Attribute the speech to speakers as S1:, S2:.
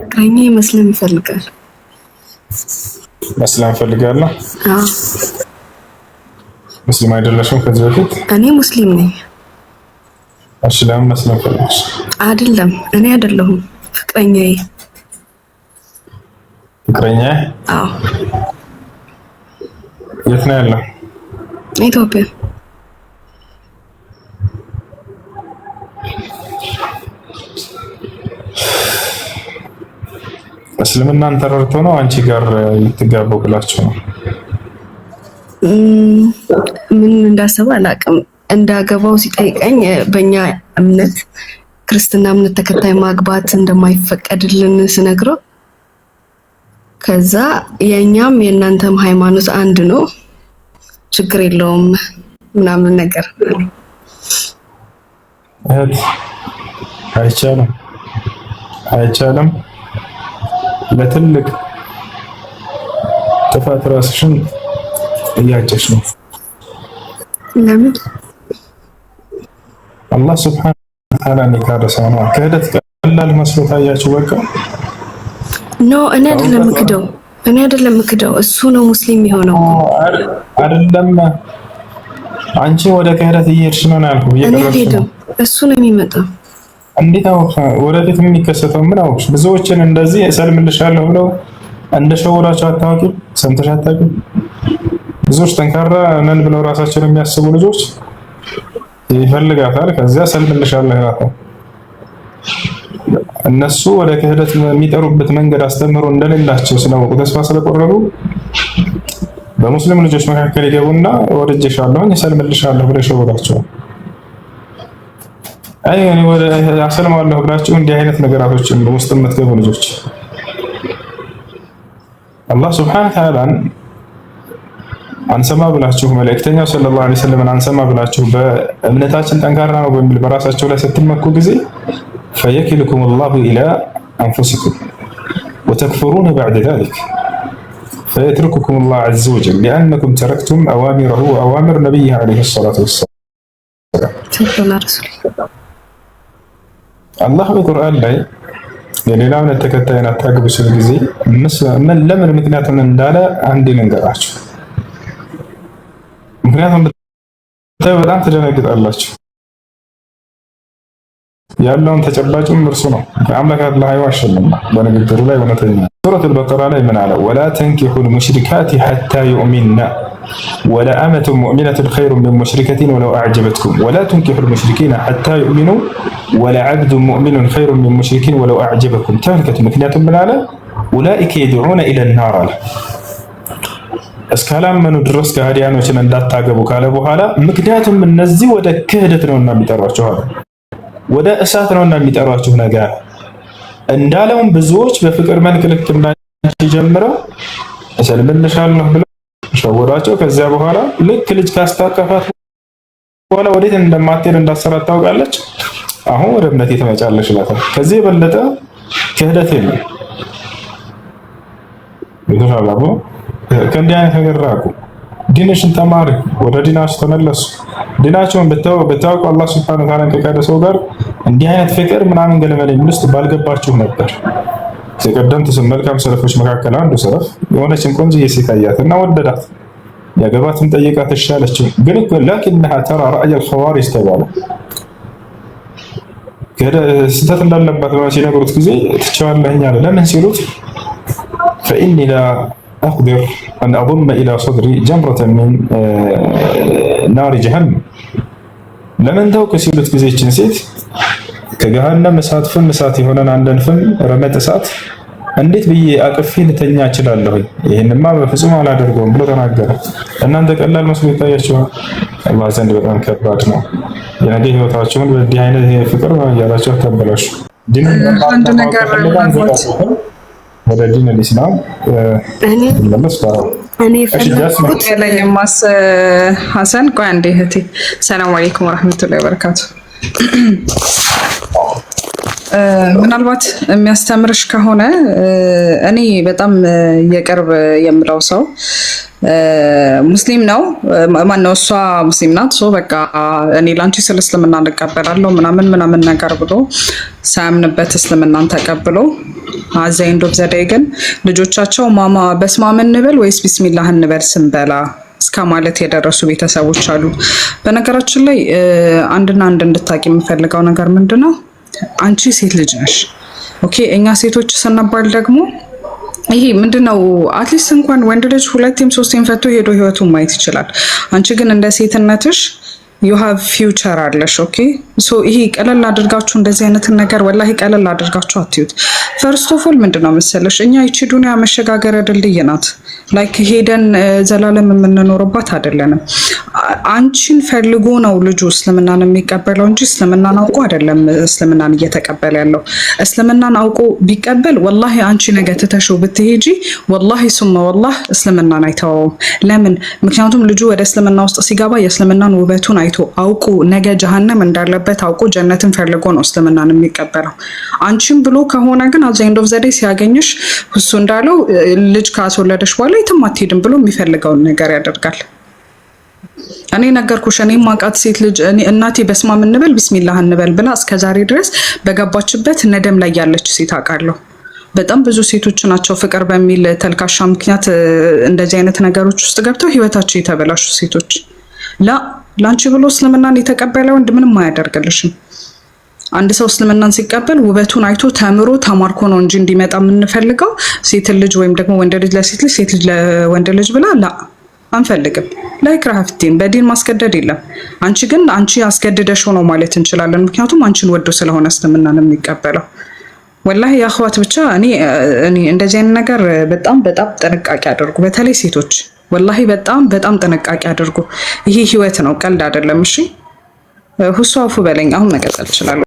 S1: ፍቅረኛ መስለም ይፈልጋል።
S2: መስለም ፈልጋለሁ።
S1: አዎ
S2: ሙስሊም አይደለሽም ከዚህ በፊት?
S1: እኔ ሙስሊም ነኝ።
S2: እሺ ለምን መስለም ፈልግሽ?
S1: አይደለም እኔ አይደለሁም ፍቅረኛዬ።
S2: ፍቅረኛ?
S1: አዎ።
S2: የት ነው ያለው?
S1: ኢትዮጵያ።
S2: እስልምናን ተረድቶ ነው አንቺ ጋር ልትጋቡ ብላችሁ ነው?
S1: ምን እንዳሰበ አላውቅም። እንዳገባው ሲጠይቀኝ በእኛ እምነት ክርስትና እምነት ተከታይ ማግባት እንደማይፈቀድልን ስነግረው ከዛ የኛም የእናንተም ሃይማኖት አንድ ነው ችግር የለውም ምናምን ነገር
S2: እህት አይቻልም ለትልቅ ጥፋት ራስሽን እያጨሽ ነው።
S1: ለምን?
S2: አላህ ሱብሓነሁ ወተዓላ ኒካህ ሰውና ክህደት ቀላል መስሎ ታያችሁ? በቃ
S1: ኖ እኔ አይደለም ምክደው እሱ ነው ሙስሊም የሆነው
S2: አይደለም። አንቺ ወደ ክህደት እየሄድሽ ነው ያልኩት።
S1: እኔ አልሄድም፣ እሱ ነው የሚመጣው።
S2: እንዴት አወቅሽ? ወደፊት የሚከሰተው ምን አወቅሽ? ብዙዎችን እንደዚህ እሰልምልሻለሁ ብለው እንደሸወዳቸው አታውቂም? ሰምተሽ አታውቂም? ብዙዎች ጠንካራ ነን ብለው ራሳቸውን የሚያስቡ ልጆች ይፈልጋታል፣ ከዚያ እሰልምልሻለሁ ይላታል። እነሱ ወደ ክህደት የሚጠሩበት መንገድ አስተምሮ እንደሌላቸው ስላወቁ ተስፋ ስለቆረጡ በሙስሊም ልጆች መካከል ይገቡና ወድጄሻለሁ እሰልምልሻለሁ ብለው ይሸወዳቸዋል። አይ እኔ ወደ አሰልማለሁ ብላችሁ እንዲህ አይነት ነገራቶችን ውስጥ የምትገቡ ልጆች አላህ ሱብሓነሁ ወተዓላን አንሰማ ብላችሁ መልእክተኛው ሰለላሁ ዐለይሂ ወሰለም አንሰማ ብላችሁ በእምነታችን ጠንካራ ነው በሚል በራሳቸው ላይ ስትመኩ ጊዜ ፈየኪልኩም አላሁ ኢላ አንፉሲኩም ወተክፍሩነ በዕደ ዛሊክ ፈየትሩኩኩም አላሁ ዐዘ ወጀል ሊአነኩም ተረክቱም አዋሚረሁ ወአዋሚር ነቢይህ ዐለይሂ ሰላቱ ወሰላም። አላህ በቁርአን ላይ የሌላ እምነት ተከታይን አታግቡ ሲል ጊዜ ለምን ምክንያቱም እንዳለ አንዴ ልንገራችሁ። ምክንያቱም በጣም ትደነግጣላችሁ። ያለውን ተጨባጭም እርሱ ነው። አምላክ አላህ አይዋሽም በንግግሩ ላይ እውነተኛ። ሱረቱል በቀራ ላይ ምን አለ? ወላ ተንኪሑል ሙሽሪካቲ ሐታ ዩእሚንና ወለአመቱን ሙእሚነቱን ኸይሩን ሚን ሙሽሪከቲን ወለው አዕጀበትኩም ወላ ተንኪሑል ሙሽሪኪነ ሐታ ዩእሚኑ ወለዐብዱን ሙእሚኑን ኸይሩን ሚን ሙሽሪኪን ወለው አዕጀበኩም። ተመልከቱ። ምክንያቱም ምን አለ? ኡላኢከ የድዑነ ኢለናር አለ። እስካላመኑ ድረስ ከሃዲያኖችን እንዳታገቡ ካለ በኋላ ምክንያቱም እነዚህ ወደ ክህደት ነውና የሚጠሯቸው አለ፣ ወደ እሳት ነውና የሚጠሯቸው ነገር እንዳለውም ብዙዎች በፍቅር መልክ ልክ እንዳንቺ ጀምረው እሰልምልሻለሁ ብለው ሸወዷቸው። ከዚያ በኋላ ልክ ልጅ ካስታቀፋት በኋላ ወዴት እንደማትሄድ እንዳሰራት ታውቃለች። አሁን ወደ እምነቴ ትመጫለሽ ይላታል። ከዚህ የበለጠ ክህደት የለም። ይተሻላሉ። ከእንዲህ አይነት ነገር ራቁ። ዲንሽን ተማሪ፣ ወደ ዲናችሁ ተመለሱ። ዲናቸውን ብታውቁ አላህ ሱብሓነሁ ወተዓላ ከካደ ሰው ጋር እንዲህ አይነት ፍቅር ምናምን ገለመለኝ ውስጥ ባልገባችሁ ነበር። የቀደምት መልካም ሰለፎች መካከል አንዱ ሰለፍ የሆነችን ቆንጆዬ ሴት አያትና ወደዳት። ያገባትም ጠየቃት፣ እሺ አለችው። ግን እኮ ላኪንሃ ተራ ረአየል ኸዋሪጅ ተባለ። ስህተት እንዳለባት ሲነግሩት ጊዜ ትቸዋለኝ አለ። ለምን ሲሉት ፈኢኒ ላ አቅዲር አን አضመ ኢላ ሰድሪ ጀምረተን ሚን ናሪ ጀሀነም። ለምን ተውክ ሲሉት ጊዜ ይችን ሴት ከገሃነም እሳት ፍም እሳት የሆነን አንድን ፍም ረመጥ እሳት እንዴት ብዬ አቅፌ ልተኛ እችላለሁ? ይህንማ በፍጹም አላደርገውም ብሎ ተናገረ። እናንተ ቀላል መስሎ ይታያችኋል። አላህ ዘንድ በጣም ከባድ ነው። የነገ ህይወታችሁን በዚህ አይነት ፍቅር ያላችሁ ተበላሹ።
S3: አንድ ነገር
S2: ወደ ዲን አልኢስላም
S1: እኔ ፈለኩት
S3: ለማስ ሐሰን ቆይ አንዴ እህቴ። ሰላም አለይኩም ወራህመቱላሂ ወበረካቱ። ምናልባት የሚያስተምርሽ ከሆነ እኔ በጣም የቅርብ የምለው ሰው ሙስሊም ነው ማነው እሷ ሙስሊም ናት። ሶ በቃ እኔ ላንቺ ስለ እስልምና እንቀበላለሁ ምናምን ነገር ብሎ ሳያምንበት እስልምናን ተቀብሎ አዛኝ ዶብ ዘዳይ ግን ልጆቻቸው ማማ በስማም እንበል ወይስ ቢስሚላህ እንበል ስንበላ እስከ ማለት የደረሱ ቤተሰቦች አሉ። በነገራችን ላይ አንድና አንድ እንድታቂ የምፈልገው ነገር ምንድነው፣ አንቺ ሴት ልጅ ነሽ። ኦኬ እኛ ሴቶች ስንባል ደግሞ ይሄ ምንድነው አትሊስት እንኳን ወንድ ልጅ ሁለቴም ሶስቴም ፈቶ ሄዶ ህይወቱን ማየት ይችላል። አንቺ ግን እንደ ሴትነትሽ you have future አለሽ። ኦኬ ሶ ይሄ ቀለል አድርጋችሁ እንደዚህ አይነት ነገር ወላሂ ቀለል አድርጋችሁ አትዩት። ፈርስት ኦፍ ኦል ምንድነው መሰለሽ እኛ ይቺ ዱንያ መሸጋገሪያ ድልድይ ናት። ላይክ ሄደን ዘላለም የምንኖርባት አይደለንም። አንቺን ፈልጎ ነው ልጁ እስልምናን የሚቀበለው እንጂ እስልምናን አውቆ አይደለም እስልምናን እየተቀበለ ያለው። እስልምናን አውቆ ቢቀበል ወላሂ አንቺ ነገ ትተሽው ብትሄጂ ወላሂ ሱመ ወላሂ እስልምናን አይተወውም። ለምን? ምክንያቱም ልጁ ወደ እስልምና ውስጥ ሲገባ የእስልምናን ውበቱን አይቶ አውቆ ነገ ጀሃነም እንዳለበት አውቆ ጀነትን ፈልጎ ነው እስልምናን የሚቀበለው። አንቺም ብሎ ከሆነ ግን አት ዘ ኤንድ ኦፍ ዘ ዴይ ሲያገኝሽ እሱ እንዳለው ልጅ ካስወለደሽ በኋላ የትም አትሄድም ብሎ የሚፈልገውን ነገር ያደርጋል። እኔ ነገርኩሽ። እኔ ማቃት ሴት ልጅ እናቴ በስማም እንበል ቢስሚላህ እንበል ብላ እስከዛሬ ድረስ በገባችበት ነደም ላይ ያለች ሴት አውቃለሁ። በጣም ብዙ ሴቶች ናቸው ፍቅር በሚል ተልካሻ ምክንያት እንደዚህ አይነት ነገሮች ውስጥ ገብተው ህይወታቸው የተበላሹ ሴቶች። ላንቺ ብሎ እስልምናን የተቀበለ ወንድ ምንም አያደርግልሽም። አንድ ሰው እስልምናን ሲቀበል ውበቱን አይቶ ተምሮ ተማርኮ ነው እንጂ እንዲመጣ የምንፈልገው ሴት ልጅ ወይም ደግሞ ወንድ ልጅ ለሴት ልጅ ሴት ልጅ ለወንድ ልጅ ብላ አንፈልግም። ላይክራህፍቲን በዲን ማስገደድ የለም። አንቺ ግን አንቺ አስገድደሽ ነው ማለት እንችላለን። ምክንያቱም አንቺን ወዶ ስለሆነ እስልምናን የሚቀበለው። ወላሂ ያኸዋት ብቻ እኔ እንደዚህ አይነት ነገር በጣም ጥንቃቄ አድርጉ። በተለይ ሴቶች ወላሂ በጣም ጥንቃቄ አድርጉ። ይሄ ህይወት ነው፣ ቀልድ አይደለም። እሺ ሁሱ አፉ በለኝ። አሁን መቀጠል እችላለሁ።